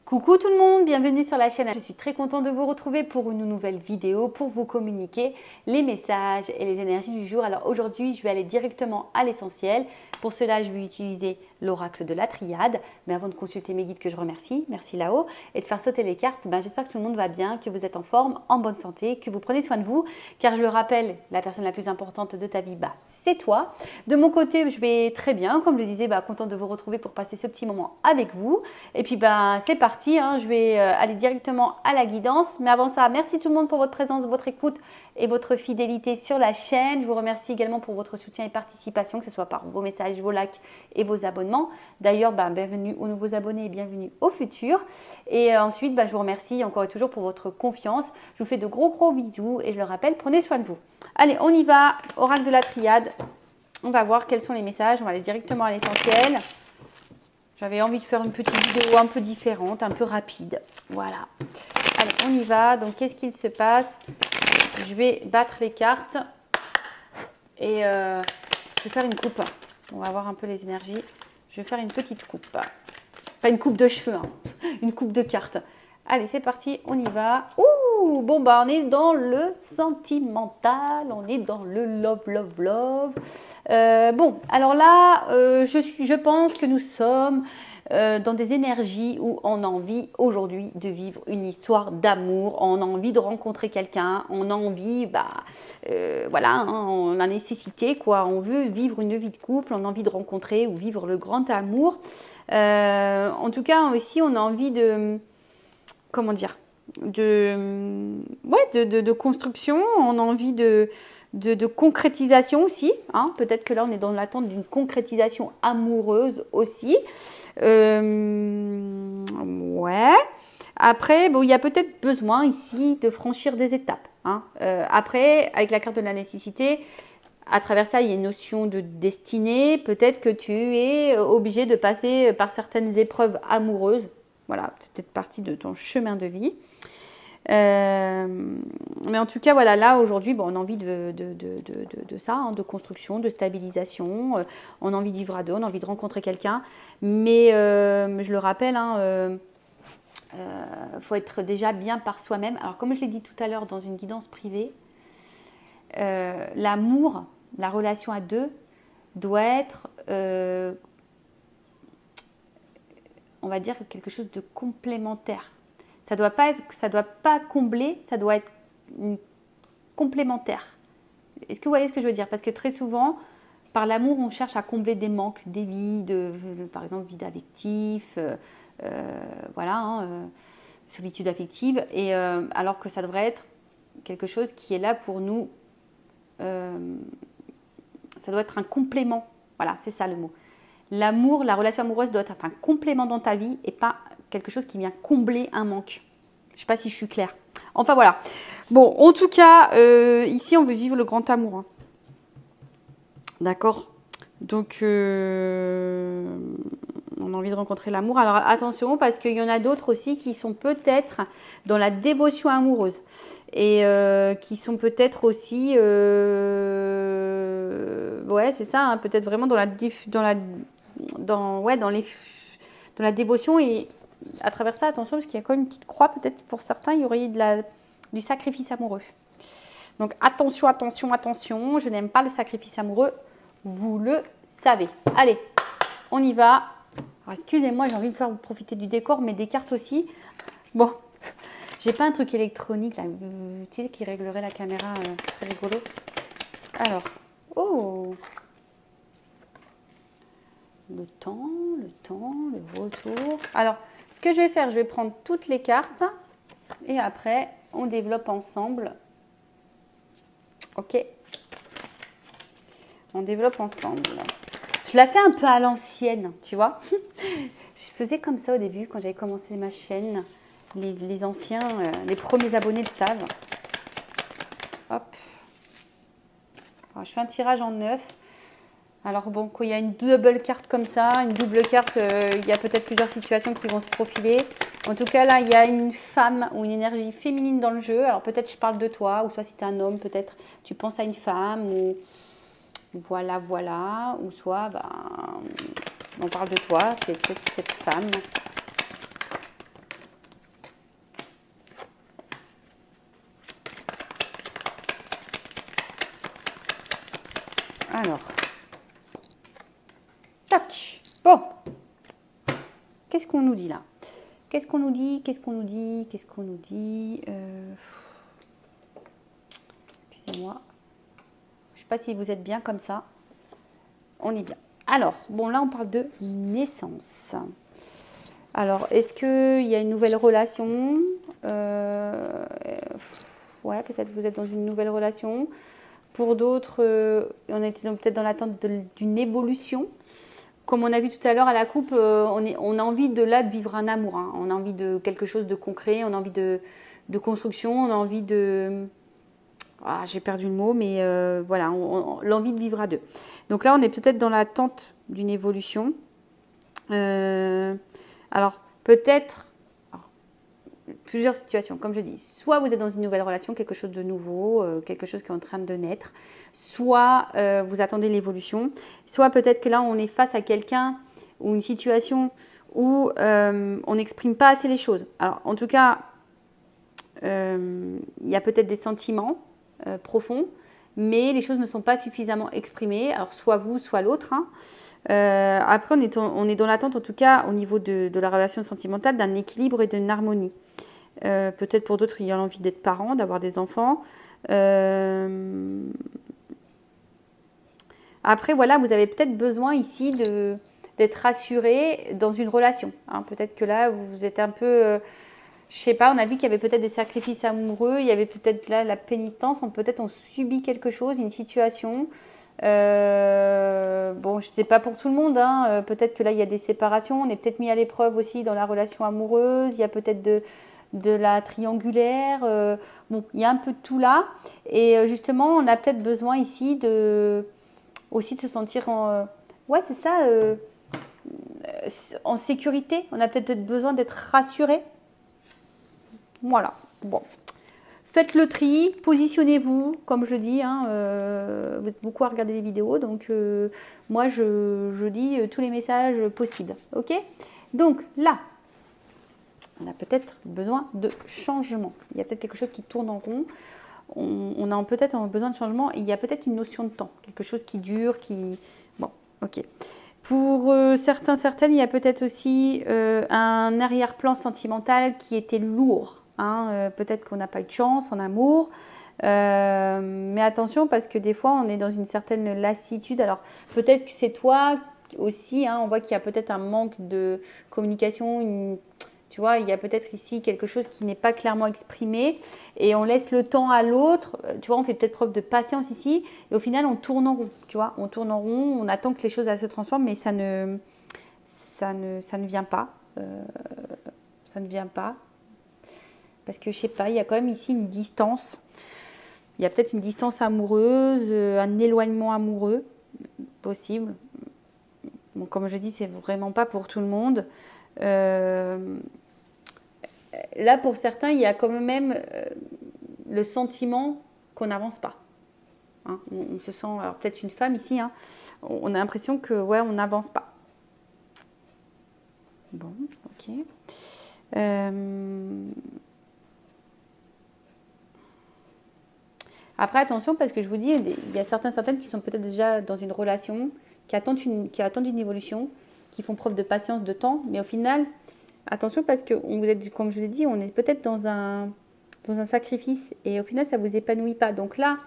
Coucou tout le monde, bienvenue sur la chaîne. Je suis très contente de vous retrouver pour une nouvelle vidéo pour vous communiquer les messages et les énergies du jour. Alors aujourd'hui, je vais aller directement à l'essentiel. Pour cela, je vais utiliser l'oracle de la triade. Mais avant de consulter mes guides que je remercie, merci là-haut, et de faire sauter les cartes, j'espère que tout le monde va bien, que vous êtes en forme, en bonne santé, que vous prenez soin de vous. Car je le rappelle, la personne la plus importante de ta vie, c'est toi. De mon côté, je vais très bien. Comme je le disais, contente de vous retrouver pour passer ce petit moment avec vous. Et puis, c'est parti. Je vais aller directement à la guidance. Mais avant ça, merci tout le monde pour votre présence, votre écoute et votre fidélité sur la chaîne. Je vous remercie également pour votre soutien et participation, que ce soit par vos messages, vos likes et vos abonnements. D'ailleurs, bienvenue aux nouveaux abonnés et bienvenue aux futurs. Et ensuite, je vous remercie encore et toujours pour votre confiance. Je vous fais de gros bisous et je le rappelle, prenez soin de vous. Allez, on y va. Oracle de la triade. On va voir quels sont les messages. On va aller directement à l'essentiel. J'avais envie de faire une petite vidéo un peu différente, un peu rapide. Voilà. Allez, on y va. Donc, qu'est-ce qu'il se passe? Je vais battre les cartes et je vais faire une coupe. On va voir un peu les énergies. Je vais faire une petite coupe. Pas une coupe de cheveux, une coupe de cartes. Allez, c'est parti, on y va. Ouh, bon, on est dans le sentimental, on est dans le love. Bon, alors là, je pense que nous sommes dans des énergies où on a envie aujourd'hui de vivre une histoire d'amour, on a envie de rencontrer quelqu'un, on a envie, voilà, on a nécessité, quoi. On veut vivre une vie de couple, on a envie de rencontrer ou vivre le grand amour. En tout cas, aussi, on a envie de... Comment dire, de construction, on a envie de concrétisation aussi. Peut-être que là, on est dans l'attente d'une concrétisation amoureuse aussi. Ouais. Après, il y a peut-être besoin ici de franchir des étapes. Après, avec la carte de la nécessité, à travers ça, il y a une notion de destinée. Peut-être que tu es obligé de passer par certaines épreuves amoureuses. Voilà, peut-être partie de ton chemin de vie. Mais en tout cas, voilà, là, aujourd'hui, on a envie de ça, de construction, de stabilisation. On a envie de vivre à deux, on a envie de rencontrer quelqu'un. Mais je le rappelle, faut être déjà bien par soi-même. Alors, comme je l'ai dit tout à l'heure dans une guidance privée, l'amour, la relation à deux doit être... on va dire quelque chose de complémentaire. Ça doit pas combler, ça doit être complémentaire. Est-ce que vous voyez ce que je veux dire? Parce que très souvent, par l'amour, on cherche à combler des manques, des vides, par exemple vide affectif, voilà, solitude affective, et alors que ça devrait être quelque chose qui est là pour nous. Ça doit être un complément. Voilà, c'est ça le mot. L'amour, la relation amoureuse doit être un complément dans ta vie et pas quelque chose qui vient combler un manque. Je ne sais pas si je suis claire. Enfin voilà. Bon, en tout cas, ici on veut vivre le grand amour. D'accord? Donc, on a envie de rencontrer l'amour. Alors attention, parce qu'il y en a d'autres aussi qui sont peut-être dans la dévotion amoureuse. Et qui sont peut-être aussi... ouais, c'est ça, peut-être vraiment dans la dévotion, et à travers ça, attention, parce qu'il y a quand même une petite croix, peut-être pour certains, il y aurait du sacrifice amoureux. Donc attention, je n'aime pas le sacrifice amoureux, vous le savez. Allez, on y va. Excusez-moi, j'ai envie de faire profiter du décor, mais des cartes aussi. Bon, j'ai pas un truc électronique là, tu sais, qui réglerait la caméra, très rigolo. Alors, oh, le temps, le retour. Alors, ce que je vais faire, je vais prendre toutes les cartes et après, on développe ensemble. Ok. On développe ensemble. Je la fais un peu à l'ancienne, tu vois. Je faisais comme ça au début, quand j'avais commencé ma chaîne. Les anciens, les premiers abonnés le savent. Hop. Alors, je fais un tirage en 9. Alors bon, quand il y a une double carte comme ça, une double carte, il y a peut-être plusieurs situations qui vont se profiler. En tout cas, là, il y a une femme ou une énergie féminine dans le jeu. Alors peut-être je parle de toi, ou soit si tu es un homme, peut-être tu penses à une femme, ou voilà. Ou soit, on parle de toi, c'est cette femme. qu'est-ce qu'on nous dit là? Qu'est-ce qu'on nous dit? Qu'est-ce qu'on nous dit? Qu'est-ce qu'on nous dit? Excusez-moi. Je ne sais pas si vous êtes bien comme ça. On est bien. Alors, bon, là, on parle de naissance. Alors, est-ce qu'il y a une nouvelle relation? Ouais, peut-être vous êtes dans une nouvelle relation. Pour d'autres, on est peut-être dans l'attente d'une évolution. Comme on a vu tout à l'heure à la coupe, on a envie de vivre un amour. Hein. On a envie de quelque chose de concret, on a envie de construction, on a envie de... Ah, j'ai perdu le mot, mais voilà, l'envie de vivre à deux. Donc là, on est peut-être dans l'attente d'une évolution. Alors, peut-être... Plusieurs situations, comme je dis, soit vous êtes dans une nouvelle relation, quelque chose de nouveau, quelque chose qui est en train de naître, soit vous attendez l'évolution, soit peut-être que là on est face à quelqu'un ou une situation où on n'exprime pas assez les choses. Alors en tout cas, il y a peut-être des sentiments profonds, mais les choses ne sont pas suffisamment exprimées, alors soit vous, soit l'autre. Hein. Après, on est dans l'attente, en tout cas, au niveau de la relation sentimentale, d'un équilibre et d'une harmonie. Peut-être pour d'autres, il y a l'envie d'être parent, d'avoir des enfants. Après, voilà, vous avez peut-être besoin ici d'être rassuré dans une relation. Hein. Peut-être que là, vous êtes un peu... je sais pas, on a vu qu'il y avait peut-être des sacrifices amoureux, il y avait peut-être là la pénitence, peut-être on subit quelque chose, une situation... bon, je sais pas pour tout le monde, hein. Peut-être que là il y a des séparations, on est peut-être mis à l'épreuve aussi dans la relation amoureuse, il y a peut-être de la triangulaire, bon, il y a un peu de tout là, et justement on a peut-être besoin ici aussi de se sentir ouais c'est ça, en sécurité, on a peut-être besoin d'être rassuré, voilà, bon. Faites le tri, positionnez-vous, comme je dis, hein, vous êtes beaucoup à regarder les vidéos, donc moi je dis tous les messages possibles, ok? Donc là, on a peut-être besoin de changement, il y a peut-être quelque chose qui tourne en rond, on a peut-être besoin de changement, et il y a peut-être une notion de temps, quelque chose qui dure, qui... Bon, ok. Pour certaines, il y a peut-être aussi un arrière-plan sentimental qui était lourd. Hein, peut-être qu'on n'a pas eu de chance en amour, mais attention parce que des fois on est dans une certaine lassitude. Alors peut-être que c'est toi aussi, hein, on voit qu'il y a peut-être un manque de communication, tu vois, il y a peut-être ici quelque chose qui n'est pas clairement exprimé et on laisse le temps à l'autre, tu vois, on fait peut-être preuve de patience ici et au final on tourne en rond, tu vois, on tourne en rond, on attend que les choses se transforment mais ça ne vient pas, ça ne vient pas. Parce que je sais pas, il y a quand même ici une distance. Il y a peut-être une distance amoureuse, un éloignement amoureux possible. Bon, comme je dis, c'est vraiment pas pour tout le monde. Là, pour certains, il y a quand même le sentiment qu'on n'avance pas. Hein, on se sent, alors peut-être une femme ici, hein, on a l'impression que ouais, on n'avance pas. Bon, ok. Après, attention, parce que je vous dis, il y a certaines qui sont peut-être déjà dans une relation, qui attendent une évolution, qui font preuve de patience, de temps, mais au final, attention, parce que comme je vous ai dit, on est peut-être dans un sacrifice, et au final, ça ne vous épanouit pas. Donc là,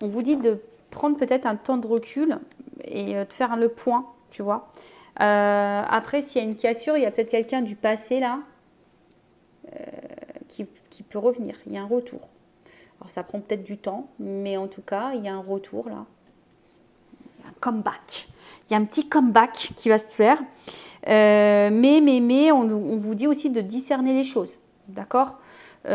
on vous dit de prendre peut-être un temps de recul et de faire le point, tu vois. Après, s'il y a une cassure, il y a peut-être quelqu'un du passé, là, qui peut revenir. Il y a un retour. Alors ça prend peut-être du temps, mais en tout cas, il y a un retour là. Il y a un comeback. Il y a un petit comeback qui va se faire. Mais on vous dit aussi de discerner les choses. D'accord, on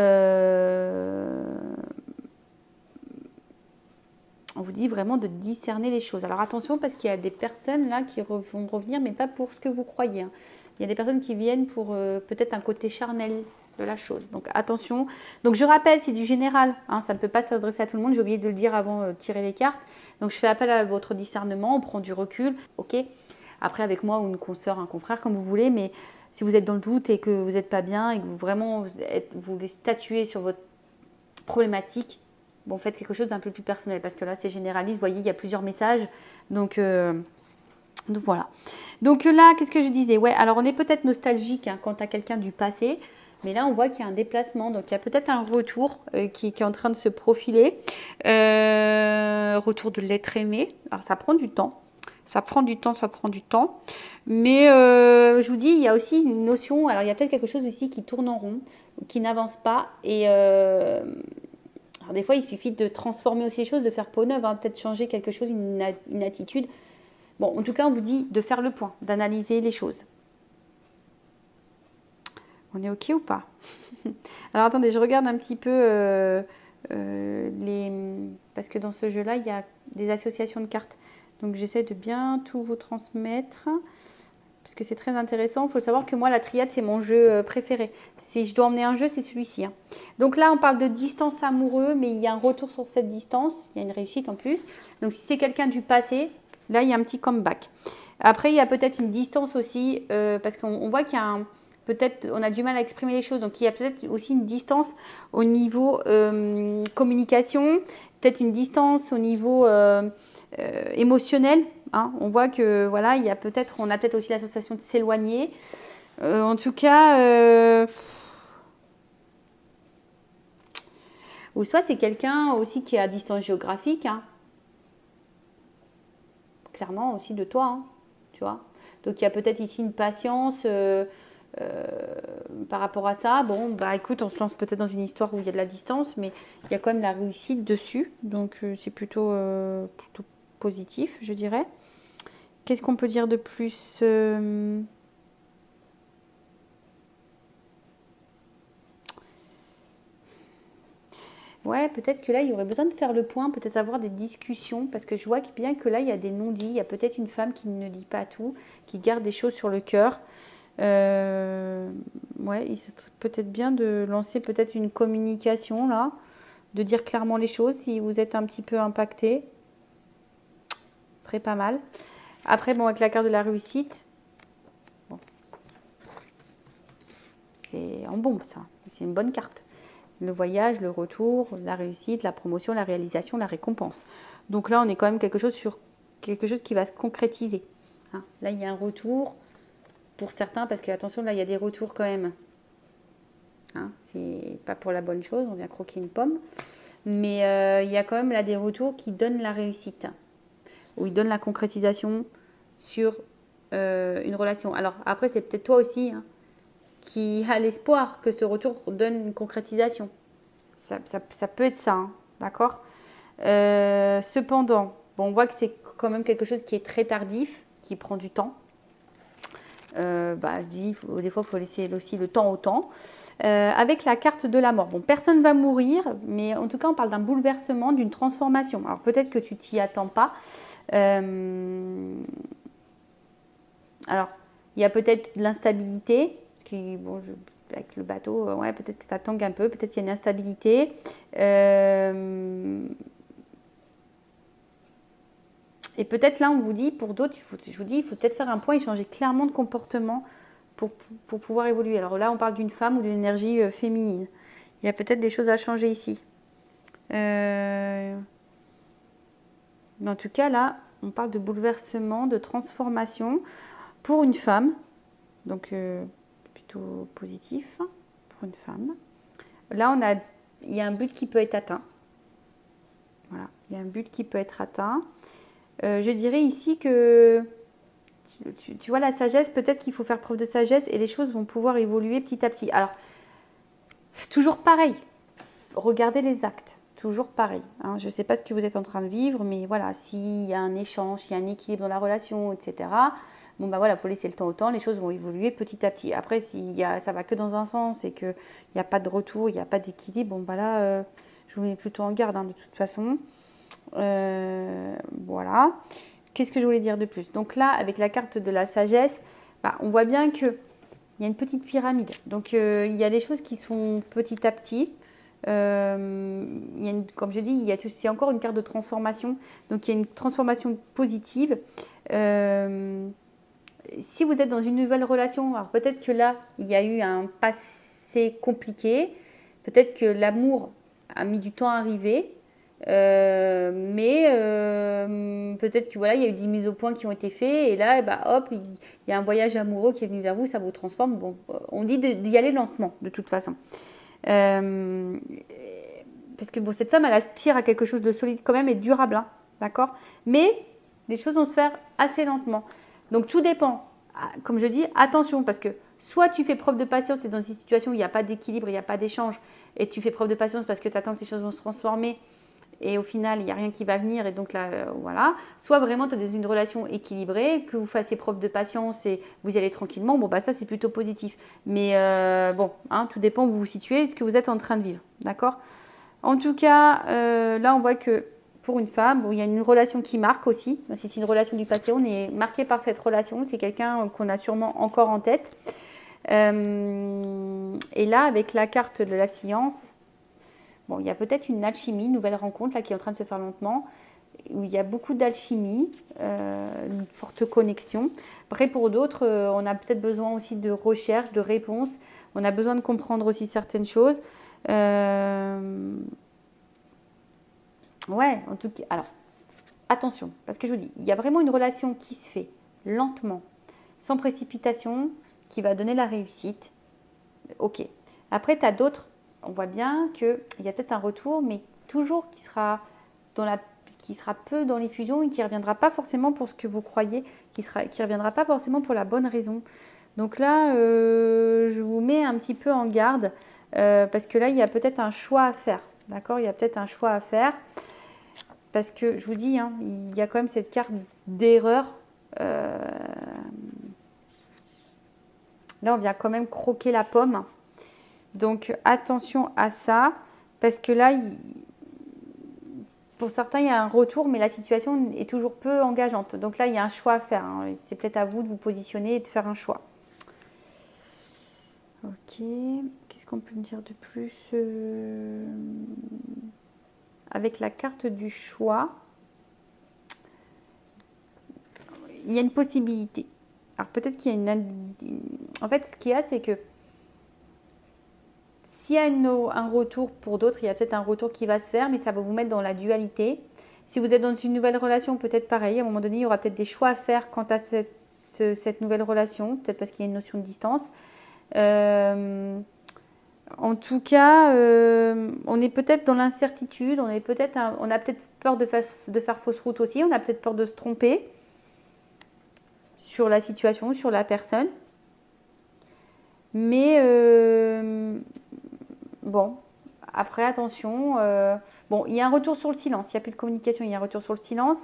vous dit vraiment de discerner les choses. Alors attention parce qu'il y a des personnes là qui vont revenir, mais pas pour ce que vous croyez. Hein. Il y a des personnes qui viennent pour peut-être un côté charnel de la chose. Donc attention. Donc je rappelle, c'est du général. Hein, ça ne peut pas s'adresser à tout le monde. J'ai oublié de le dire avant de tirer les cartes. Donc je fais appel à votre discernement. On prend du recul. Ok. Après avec moi ou une consoeur, un confrère, comme vous voulez. Mais si vous êtes dans le doute et que vous n'êtes pas bien et que vous voulez statuer sur votre problématique, bon, faites quelque chose d'un peu plus personnel parce que là c'est généraliste. Vous voyez, il y a plusieurs messages. Donc Donc voilà. Donc là, qu'est-ce que je disais? Ouais, alors on est peut-être nostalgique hein, quant à quelqu'un du passé, mais là on voit qu'il y a un déplacement, donc il y a peut-être un retour qui est en train de se profiler. Retour de l'être aimé. Alors ça prend du temps. Ça prend du temps, ça prend du temps. Mais je vous dis, il y a aussi une notion, alors il y a peut-être quelque chose ici qui tourne en rond, qui n'avance pas. Et alors des fois, il suffit de transformer aussi les choses, de faire peau neuve, hein, peut-être changer quelque chose, une attitude. Bon, en tout cas, on vous dit de faire le point, d'analyser les choses. On est OK ou pas? Alors attendez, je regarde un petit peu parce que dans ce jeu-là, il y a des associations de cartes. Donc j'essaie de bien tout vous transmettre parce que c'est très intéressant. Il faut savoir que moi, la triade, c'est mon jeu préféré. Si je dois emmener un jeu, c'est celui-ci. Hein. Donc là, on parle de distance amoureux, mais il y a un retour sur cette distance. Il y a une réussite en plus. Donc si c'est quelqu'un du passé, là, il y a un petit comeback. Après, il y a peut-être une distance aussi parce qu'on voit qu'il y a un... Peut-être on a du mal à exprimer les choses, donc il y a peut-être aussi une distance au niveau communication, peut-être une distance au niveau émotionnel. Hein. On voit que voilà, il y a peut-être, on a peut-être aussi la sensation de s'éloigner. En tout cas, ou soit c'est quelqu'un aussi qui est à distance géographique, hein. Clairement aussi de toi, hein, tu vois. Donc il y a peut-être ici une patience. Par rapport à ça, bon, bah écoute, on se lance peut-être dans une histoire où il y a de la distance, mais il y a quand même la réussite dessus, donc c'est plutôt positif, je dirais. Qu'est-ce qu'on peut dire de plus Ouais, peut-être que là, il y aurait besoin de faire le point, peut-être avoir des discussions, parce que je vois bien que là, il y a des non-dits, il y a peut-être une femme qui ne dit pas tout, qui garde des choses sur le cœur. Ouais, il serait peut-être bien de lancer peut-être une communication là, de dire clairement les choses si vous êtes un petit peu impacté. Ce serait pas mal. Après, bon, avec la carte de la réussite, bon, c'est en bombe ça. C'est une bonne carte. Le voyage, le retour, la réussite, la promotion, la réalisation, la récompense. Donc là, on est quand même sur quelque chose qui va se concrétiser. Hein, là, il y a un retour pour certains, parce que attention, là, il y a des retours quand même. Hein, c'est pas pour la bonne chose, on vient croquer une pomme. Mais il y a quand même là des retours qui donnent la réussite, où ils donnent la concrétisation sur une relation. Alors après, c'est peut-être toi aussi hein, qui a l'espoir que ce retour donne une concrétisation. Ça peut être ça, hein, d'accord. Cependant, bon, on voit que c'est quand même quelque chose qui est très tardif, qui prend du temps. Je dis, des fois, il faut laisser aussi le temps au temps. Avec la carte de la mort. Bon, personne ne va mourir, mais en tout cas, on parle d'un bouleversement, d'une transformation. Alors, peut-être que tu t'y attends pas. Alors, il y a peut-être de l'instabilité, parce que, bon, avec le bateau, ouais, peut-être que ça tangue un peu, peut-être qu'il y a une instabilité. Et peut-être là, on vous dit, pour d'autres, je vous dis, il faut peut-être faire un point et changer clairement de comportement pour pouvoir évoluer. Alors là, on parle d'une femme ou d'une énergie féminine. Il y a peut-être des choses à changer ici. Mais en tout cas, là, on parle de bouleversement, de transformation pour une femme. Donc, plutôt positif pour une femme. Là, il y a un but qui peut être atteint. Voilà, il y a un but qui peut être atteint. Je dirais ici que, tu vois, la sagesse, peut-être qu'il faut faire preuve de sagesse et les choses vont pouvoir évoluer petit à petit. Alors, toujours pareil, regardez les actes, toujours pareil. Hein. Je ne sais pas ce que vous êtes en train de vivre, mais voilà, s'il y a un échange, s'il y a un équilibre dans la relation, etc., bon bah voilà, il faut laisser le temps au temps, les choses vont évoluer petit à petit. Après, ça va que dans un sens et qu'il n'y a pas de retour, il n'y a pas d'équilibre, bon bah là, je vous mets plutôt en garde hein, de toute façon. Voilà. Qu'est-ce que je voulais dire de plus? Donc là, avec la carte de la sagesse, bah, on voit bien qu'il y a une petite pyramide. Donc il y a des choses qui sont petit à petit. Comme je dis, c'est encore une carte de transformation. Donc il y a une transformation positive. Si vous êtes dans une nouvelle relation, alors peut-être que là, il y a eu un passé compliqué. Peut-être que l'amour a mis du temps à arriver. Peut-être que voilà, il y a eu des mises au point qui ont été faites et là, bah, hop, il y a un voyage amoureux qui est venu vers vous, ça vous transforme. Bon, on dit d'y aller lentement, de toute façon. Euh, parce que bon, cette femme, elle aspire à quelque chose de solide quand même et durable, hein, d'accord? Mais les choses vont se faire assez lentement. Donc tout dépend. Comme je dis, attention, parce que soit tu fais preuve de patience, tu es dans une situation où il n'y a pas d'équilibre, il n'y a pas d'échange, et tu fais preuve de patience parce que tu attends que les choses vont se transformer, et au final, il n'y a rien qui va venir, et donc là, voilà. Soit vraiment, tu es dans une relation équilibrée, que vous fassiez preuve de patience et vous y allez tranquillement, bon, bah ça, c'est plutôt positif. Mais bon, hein, tout dépend où vous vous situez, ce que vous êtes en train de vivre, d'accord? En tout cas, là, on voit que pour une femme, bon, il y a une relation qui marque aussi. Si c'est une relation du passé, on est marqué par cette relation. C'est quelqu'un qu'on a sûrement encore en tête. Et là, avec la carte de la science, bon, il y a peut-être une alchimie, une nouvelle rencontre là, qui est en train de se faire lentement, où il y a beaucoup d'alchimie, une forte connexion. Après, pour d'autres, on a peut-être besoin aussi de recherche, de réponses. On a besoin de comprendre aussi certaines choses. Ouais, en tout cas, alors, attention, parce que je vous dis, il y a vraiment une relation qui se fait lentement, sans précipitation, qui va donner la réussite. Ok. Après, tu as d'autres, on voit bien qu'il y a peut-être un retour, mais toujours qui sera peu dans les fusions et qui ne reviendra pas forcément pour ce que vous croyez, qui ne reviendra pas forcément pour la bonne raison. Donc là, je vous mets un petit peu en garde, parce que là, il y a peut-être un choix à faire. D'accord? Il y a peut-être un choix à faire. Parce que je vous dis, hein, il y a quand même cette carte d'erreur. Là, on vient quand même croquer la pomme. Donc attention à ça. Parce que là, pour certains, il y a un retour, mais la situation est toujours peu engageante. Donc là, il y a un choix à faire, hein. C'est peut-être à vous de vous positionner et de faire un choix. Ok. Qu'est-ce qu'on peut me dire de plus avec la carte du choix, il y a une possibilité. Alors peut-être qu'il y a une... En fait, ce qu'il y a, c'est que s'il y a un retour pour d'autres, il y a peut-être un retour qui va se faire, mais ça va vous mettre dans la dualité. Si vous êtes dans une nouvelle relation, peut-être pareil, à un moment donné, il y aura peut-être des choix à faire quant à cette nouvelle relation, peut-être parce qu'il y a une notion de distance. En tout cas, on est peut-être dans l'incertitude, on a peut-être peur de faire fausse route aussi, on a peut-être peur de se tromper sur la situation, sur la personne. Mais bon, après attention, bon, il y a un retour sur le silence, il n'y a plus de communication, il y a un retour sur le silence.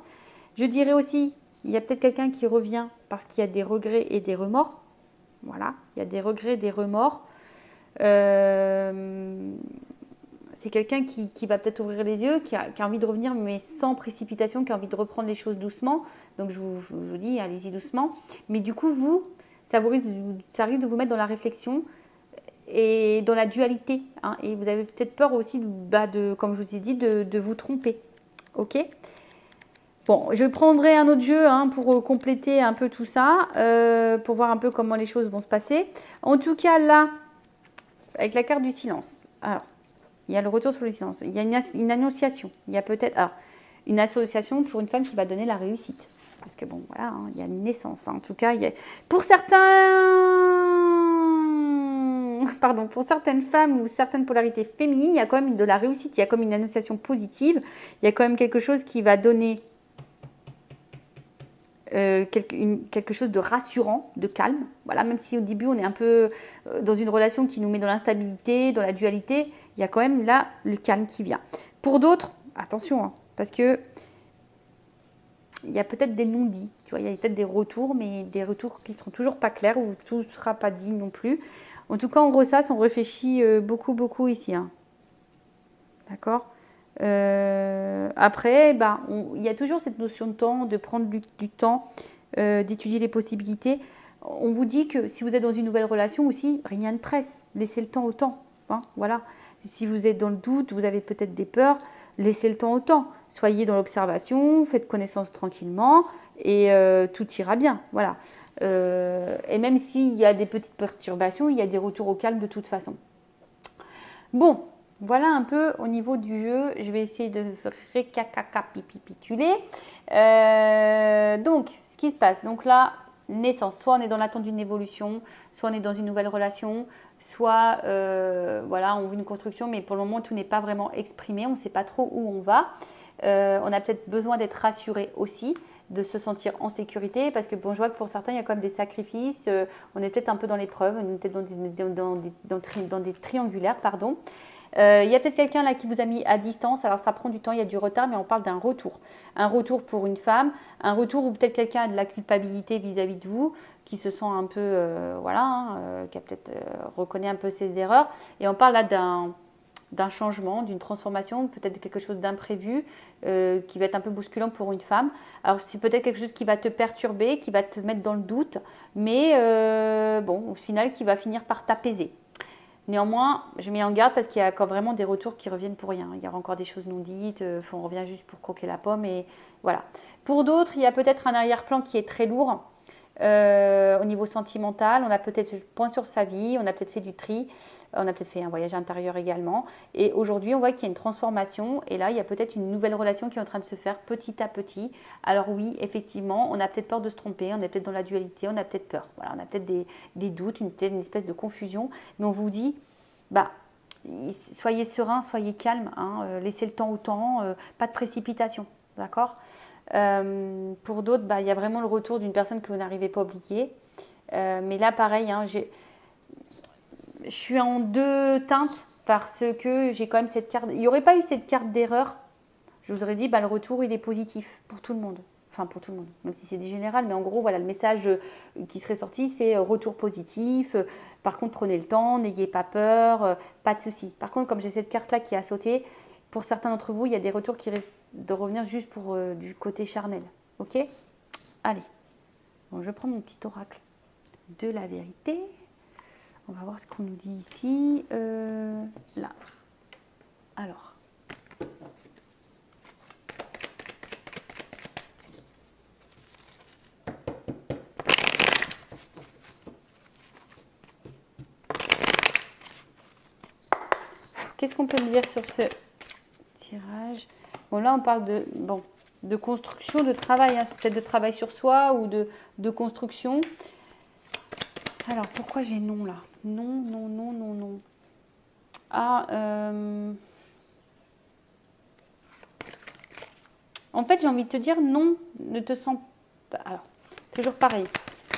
Je dirais aussi, il y a peut-être quelqu'un qui revient parce qu'il y a des regrets et des remords. Voilà, il y a des regrets et des remords. C'est quelqu'un qui va peut-être ouvrir les yeux, qui a envie de revenir, mais sans précipitation, qui a envie de reprendre les choses doucement. Donc je vous dis, allez-y doucement. Mais du coup, ça risque de vous mettre dans la réflexion et dans la dualité. Hein, et vous avez peut-être peur aussi, comme je vous ai dit, de vous tromper. Ok ? Bon, je prendrai un autre jeu, hein, pour compléter un peu tout ça, pour voir un peu comment les choses vont se passer. En tout cas, là, avec la carte du silence. Alors, il y a le retour sur le silence. Il y a une annonciation. Il y a peut-être une association pour une femme qui va donner la réussite. Parce que bon, voilà, hein, il y a une naissance. Hein. En tout cas, pour certaines femmes ou certaines polarités féminines, il y a quand même de la réussite. Il y a comme une annonciation positive. Il y a quand même quelque chose qui va donner quelque chose de rassurant, de calme. Voilà, même si au début on est un peu dans une relation qui nous met dans l'instabilité, dans la dualité, il y a quand même là le calme qui vient. Pour d'autres, attention, hein, parce que il y a peut-être des non-dits, tu vois, il y a peut-être des retours, mais des retours qui ne seront toujours pas clairs ou tout ne sera pas dit non plus. En tout cas, on ressasse, on réfléchit beaucoup, beaucoup ici. Hein. D'accord ? Après, il y a toujours cette notion de temps, de prendre du temps, d'étudier les possibilités. On vous dit que si vous êtes dans une nouvelle relation aussi, rien ne presse. Laissez le temps au temps. Hein, voilà. Si vous êtes dans le doute, vous avez peut-être des peurs, laissez le temps au temps. Soyez dans l'observation, faites connaissance tranquillement et tout ira bien. Voilà. Et même s'il y a des petites perturbations, il y a des retours au calme de toute façon. Bon. Voilà un peu au niveau du jeu. Je vais essayer de récapituler. Donc, ce qui se passe. Donc là, naissance. Soit on est dans l'attente d'une évolution, soit on est dans une nouvelle relation, soit voilà, on veut une construction, mais pour le moment, tout n'est pas vraiment exprimé. On ne sait pas trop où on va. On a peut-être besoin d'être rassuré aussi, de se sentir en sécurité, parce que bon, je vois que pour certains, il y a quand même des sacrifices. On est peut-être un peu dans l'épreuve, on est peut-être dans des triangulaires, pardon. Il y a peut-être quelqu'un là qui vous a mis à distance, alors ça prend du temps, il y a du retard, mais on parle d'un retour. Un retour pour une femme, un retour où peut-être quelqu'un a de la culpabilité vis-à-vis de vous, qui se sent un peu, voilà, qui a peut-être reconnaît un peu ses erreurs. Et on parle là d'un changement, d'une transformation, peut-être de quelque chose d'imprévu, qui va être un peu bousculant pour une femme. Alors c'est peut-être quelque chose qui va te perturber, qui va te mettre dans le doute, mais bon, au final, qui va finir par t'apaiser. Néanmoins, je mets en garde parce qu'il y a encore vraiment des retours qui reviennent pour rien. Il y aura encore des choses non dites, on revient juste pour croquer la pomme et voilà. Pour d'autres, il y a peut-être un arrière-plan qui est très lourd au niveau sentimental. On a peut-être fait le point sur sa vie, on a peut-être fait du tri, on a peut-être fait un voyage intérieur également. Et aujourd'hui, on voit qu'il y a une transformation et là, il y a peut-être une nouvelle relation qui est en train de se faire petit à petit. Alors oui, effectivement, on a peut-être peur de se tromper, on est peut-être dans la dualité, on a peut-être peur. Voilà, on a peut-être des doutes, une espèce de confusion. Mais on vous dit, bah, soyez serein, soyez calme, hein, laissez le temps au temps, pas de précipitation, d'accord. Pour d'autres, bah, il y a vraiment le retour d'une personne que vous n'arrivez pas à oublier. Mais là, pareil, hein, je suis en deux teintes parce que j'ai quand même cette carte. Il n'y aurait pas eu cette carte d'erreur. Je vous aurais dit, bah, le retour, il est positif pour tout le monde. Enfin, pour tout le monde, même si c'est des générales. Mais en gros, voilà, le message qui serait sorti, c'est retour positif. Par contre, prenez le temps, n'ayez pas peur, pas de souci. Par contre, comme j'ai cette carte-là qui a sauté, pour certains d'entre vous, il y a des retours qui risquent de revenir juste pour du côté charnel. Ok? Allez. Bon, je prends mon petit oracle de la vérité. On va voir ce qu'on nous dit ici. Là. Alors. Qu'est-ce qu'on peut me dire sur ce tirage? Bon, là, on parle de construction, de travail. Hein. Peut-être de travail sur soi ou de construction. Alors, pourquoi j'ai non là? Non, non, non, non, non. Ah, en fait, j'ai envie de te dire non, ne te sens pas. Alors, toujours pareil.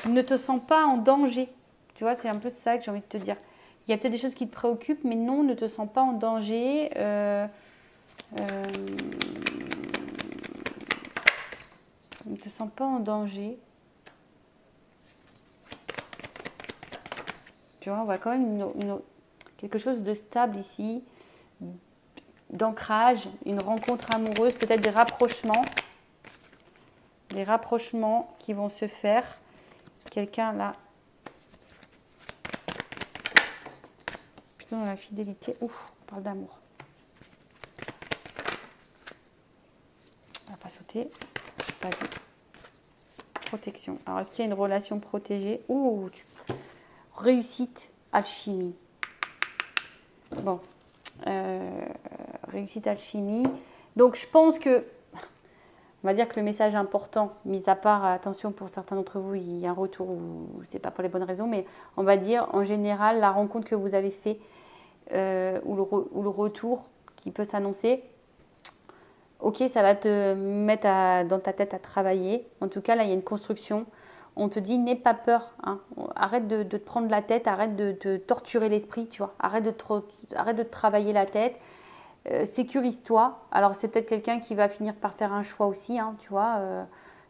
Ne te sens pas en danger. Tu vois, c'est un peu ça que j'ai envie de te dire. Il y a peut-être des choses qui te préoccupent, mais non, ne te sens pas en danger. Ne te sens pas en danger. Tu vois, on voit quand même quelque chose de stable ici, d'ancrage, une rencontre amoureuse, peut-être des rapprochements qui vont se faire. Quelqu'un là, plutôt dans la fidélité. Ouf, on parle d'amour. On va pas sauter. Je pas vu. Protection. Alors, est-ce qu'il y a une relation protégée? Ouh, réussite, alchimie. Bon, réussite, alchimie. Donc, je pense que, on va dire que le message important, mis à part, attention pour certains d'entre vous, il y a un retour ou c'est pas pour les bonnes raisons, mais on va dire en général la rencontre que vous avez fait ou le retour qui peut s'annoncer. Ok, ça va te mettre dans ta tête à travailler. En tout cas, là, il y a une construction. On te dit, n'aie pas peur. Hein. Arrête de te prendre la tête, arrête de te torturer l'esprit, tu vois. Arrête de te travailler la tête. Sécurise-toi. Alors, c'est peut-être quelqu'un qui va finir par faire un choix aussi, hein, tu vois.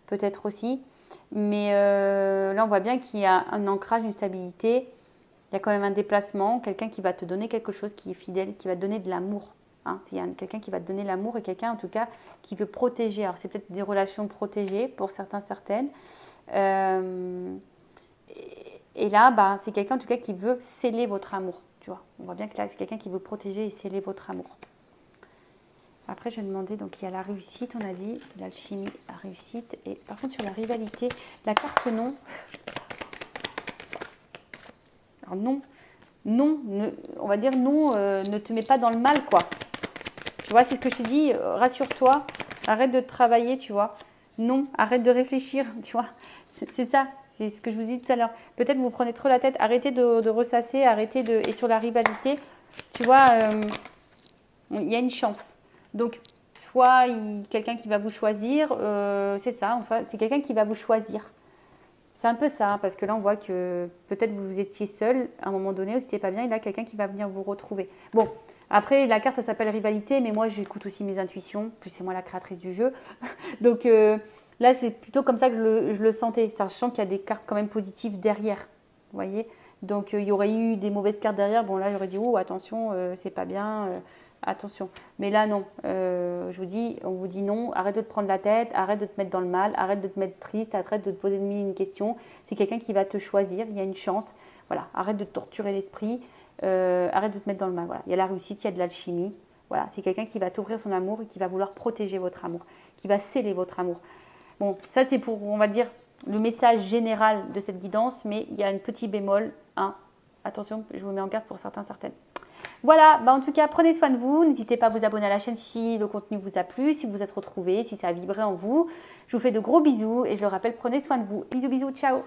Peut-être aussi. Mais là, on voit bien qu'il y a un ancrage, une stabilité. Il y a quand même un déplacement. Quelqu'un qui va te donner quelque chose qui est fidèle, qui va te donner de l'amour. Hein, il y a quelqu'un qui va te donner l'amour et quelqu'un en tout cas qui veut protéger. Alors c'est peut-être des relations protégées pour certains, certaines. Et là, bah, c'est quelqu'un en tout cas qui veut sceller votre amour. Tu vois, on voit bien que là c'est quelqu'un qui veut protéger et sceller votre amour. Après, je vais demander, donc il y a la réussite, on a dit, l'alchimie, la réussite. Et par contre, sur la rivalité, la carte non. Alors non, non, on va dire non, ne te mets pas dans le mal, quoi. Tu vois, c'est ce que je te dis, rassure-toi, arrête de travailler, tu vois. Non, arrête de réfléchir, tu vois. C'est ça, c'est ce que je vous dis tout à l'heure. Peut-être vous prenez trop la tête, arrêtez de ressasser, arrêtez de... Et sur la rivalité, tu vois, il y a une chance. Donc, soit quelqu'un qui va vous choisir, c'est ça, enfin, c'est quelqu'un qui va vous choisir. C'est un peu ça, hein, parce que là, on voit que peut-être vous étiez seul à un moment donné, ou c'était pas bien, et là, quelqu'un qui va venir vous retrouver. Bon, après, la carte, ça s'appelle rivalité, mais moi, j'écoute aussi mes intuitions, plus c'est moi la créatrice du jeu. Donc là, c'est plutôt comme ça que je le sentais, sachant qu'il y a des cartes quand même positives derrière, vous voyez. Donc il y aurait eu des mauvaises cartes derrière, bon là, j'aurais dit, oh, attention, c'est pas bien, attention. Mais là, non, je vous dis, on vous dit non, arrête de te prendre la tête, arrête de te mettre dans le mal, arrête de te mettre triste, arrête de te poser mille une question. C'est quelqu'un qui va te choisir, il y a une chance. Voilà, arrête de te torturer l'esprit, arrête de te mettre dans le mal. Voilà, il y a la réussite, il y a de l'alchimie. Voilà, c'est quelqu'un qui va t'ouvrir son amour et qui va vouloir protéger votre amour, qui va sceller votre amour. Bon, ça c'est pour, on va dire, le message général de cette guidance, mais il y a un petit bémol, hein. Attention, je vous mets en garde pour certains, certaines. Voilà, bah en tout cas, prenez soin de vous. N'hésitez pas à vous abonner à la chaîne si le contenu vous a plu, si vous êtes retrouvés, si ça a vibré en vous. Je vous fais de gros bisous et je le rappelle, prenez soin de vous. Bisous, bisous, ciao.